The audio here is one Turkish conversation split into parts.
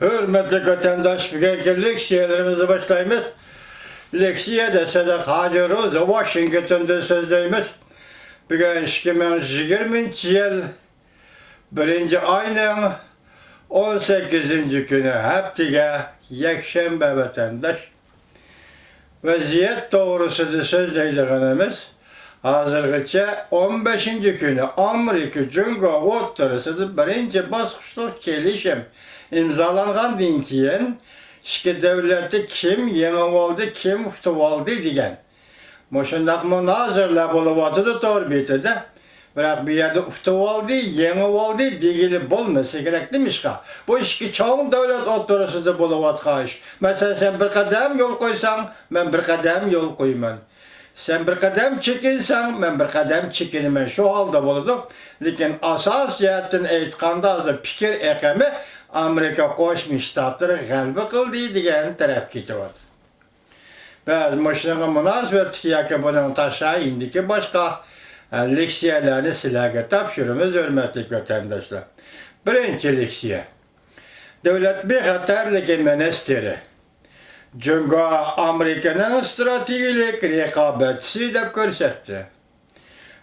Hürmetli vatandaş, bugünkü leksiyalarımızı başlayımız. Leksiya desede Hacı Rosa Washington'da sözleyimiz. Bugün 2020 yıl 1. ayının 18. günü haftige yekşembe vatandaş. Vaziyet doğrusu da sözleyeceğimiz. Hazırgıça 15. günü Amerika Cungo Oturusı'da birinci basışlık gelişim imzalanğandan keyin iki devleti kim yeni oldu, kim utup oldu degan. Moşundaq münazirler bolup atıdı torbetide. Biroq bu yerda utup oldu, yeni oldu degili bolmasa kerak demişqa. Bu iki çoğun devlet oturusida bolup atqa iş. Mesela sen bir qadam yol qo'ysang, men bir qadam yol qo'yman. Sen bir qadam çekinsen, men bir qadam çekinaman. Şu halda bo'ladi. Lekin asas jihatdan aytganda fikir aqami Amerika Qo'shma Shtatlari g'alaba qildi degan taraf ketyapti. Biz mashinaga munosabat yoki buni tashlay indiki boshqa leksiyalarni sizlarga topshiramiz, hurmatli vatandoshlar. Birinchi leksiya. Davlat bexatarligi ministri Cungo Amerika'nın stratejik rekabetçisi deb ko'rsatdi.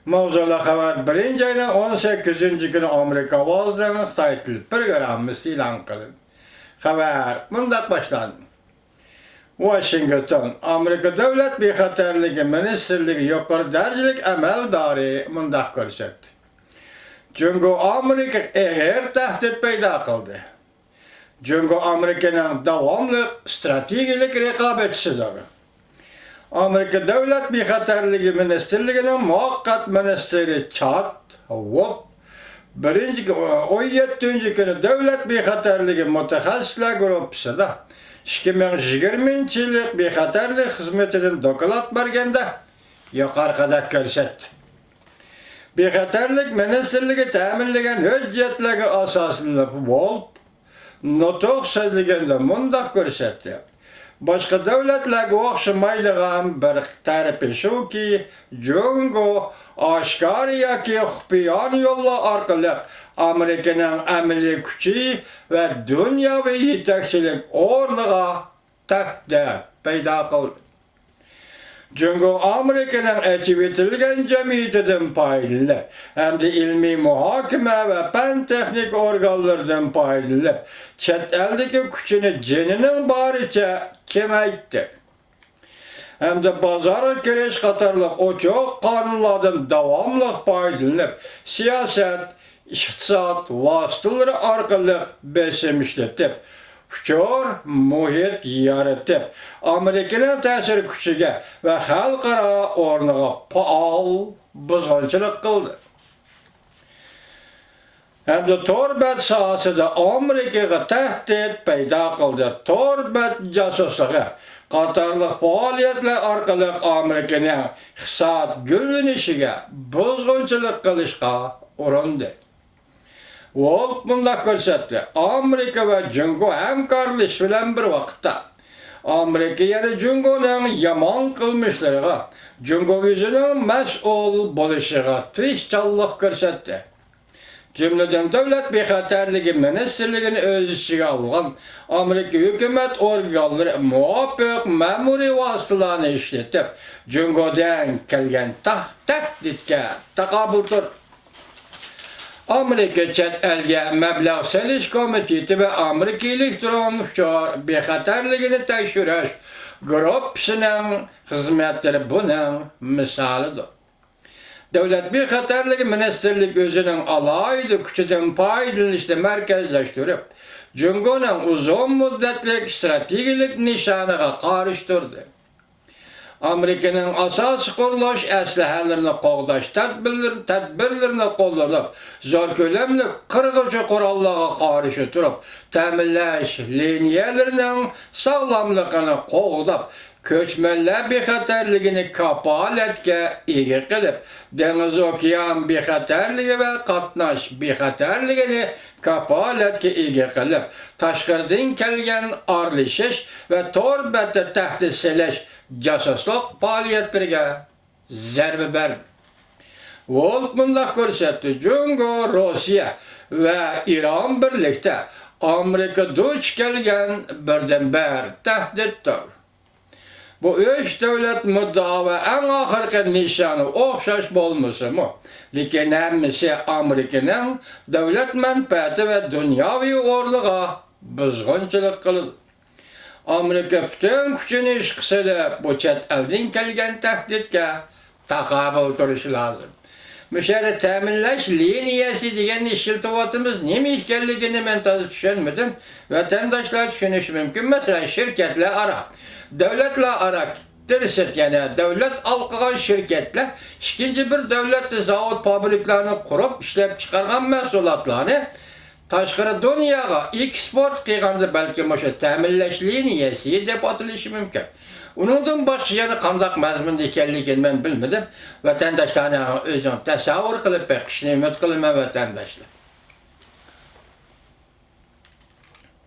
Mavzuli xabar 1. ayning 18. günü Amerika ovozdan Xitoy til programmasi e'lon qilindi. Xabar mundaq boshlandi. Washington, Amerika Davlat bexatarligi ministrligi yuqori darajalik amaldori mundaq ko'rsatdi. Cungo Amerika og'ir tahdid paydo qildi. Cungo Amerika'nın davamlı stratejik rekabetçisidir. Amerika Devlet Bexatarligi Ministerligi'nin muvaqqat ministri Chad Wop 17. günü Devlet Bexatarligi Mutaxassislar Gruppasida 2020 yillik bexatarlik xizmetidan doklad berganda yuqorida ko'rsatdi. Bexatarlik ministerligi ta'minlagan hujjatlarga asoslanib Wop Notoq sözlüğünde mundaq ko'rsatdi. Boshqa davlatlarga o'xshamaydigan bir tarafi shuki, Cungo oshkor yoki xufiyon yo'llar orqali Amerikaning amaliy kuchi va dunyoviy yetakchilik o'rniga tahdid paydo qildi. Cungo Amerika'nın açıp etilgen cemiyetinden paylı, hem de ilmi muhakeme ve pen teknik organlardan paylı, chet eldeki gücünü ceninin bariçe kemaytti. Hem de pazara giriş qatarlıq o çok kanunlardan davamlıq paylanıp, siyaset, iqtisat vasıtaları arqalıq besim işletip, uçur muhit yaratıp, Amerika'nın təsir gücüge ve xalqara o'rniga faol buzg'unchilik qildi. Hem de torbat sahasida Amerikaga tahdid paydo qildi. Torbat jasusligi qatorliq faoliyatlar orqali Amerikaning iqtisod gullanishiga buzg'unchilik qilishga urindi. Wolf bundaq ko'rsatdi. Amerika va Cungo hamkorlash bilan bir vaqtda Amerika yana Cungoning yomon qilmishlariga, Cungo o'zining mas'ul bo'lishiga tirishchanlik ko'rsatdi. Cümleden Devlet Bexatarligi Ministerligini o'z ichiga olgan Amerika hukumat organlari muvofiq ma'muriy vositalarni ishlatib, Cungodan kelgan tahdidga taqobildir. Amerika chet elga mablag' solish komiteti va Amerika elektron hushyor bexatarligini tekshirish gruppasining xizmatlari buning misolidir. Devlet Bexatarligi Ministerligi o'zining alohida kuchidan foydalanishni markazlashtirib, Cungoning uzun muddatlik strategik nishoniga qarshi Amerika'nın asas qurilish aslahalarini qo'g'dash tadbirlarini qo'llanib, zo'r ko'lamli qirg'ochi qurollarga qarshi turib, ta'minlash liniyalarining sog'lomligini qo'g'dab, ko'chmanlar bexatarligini kapolatga ega qilib, dengiz okean bexatarligi va qatnash bexatarligini kapolatga ega qilib, tashqaridan kelgan aralashish va torbatda tahdid selash jasuslik faoliyatlariga zarba berdi. Wolf bundaq ko'rsatdi. Cungo, Rossiya va Iran birlikda Amerika duç kelgen birden-bir tehditdir. Bu üç devlet müddao ve en ahirki nişanı okşaş bolmasımı. Lekin hemmisi Amerika'nın devlet menfaati ve dünyavi orluğa bızgınçılık kılır. Amerika bütün gücünü iş kısılıp bu chet elden kelgen tehditke takabül duruşu lazım. Müşeri teminleş liniyesi diyen işiltivatımız nemi işgalligini ben tadı düşünmedim. Vatandaşlar düşünüş mümkün. Mesela şirketle ara. Devletle ara. Dirset yani devlet alqıgan şirketler ikinci bir devlet zavod fabriklarını kurup işlep çıkargan mahsulatlarını taşqarı dünyaga eksport qilganda balki o'sha ta'minlash liniyasi deb atilishi mumkin. Uningdan boshqa yana qandaq mazmunda ekanligini men bilmadim. Vatandoshlarning o'zim tasavvur qilib beqishni umid qilaman vatandoshlar.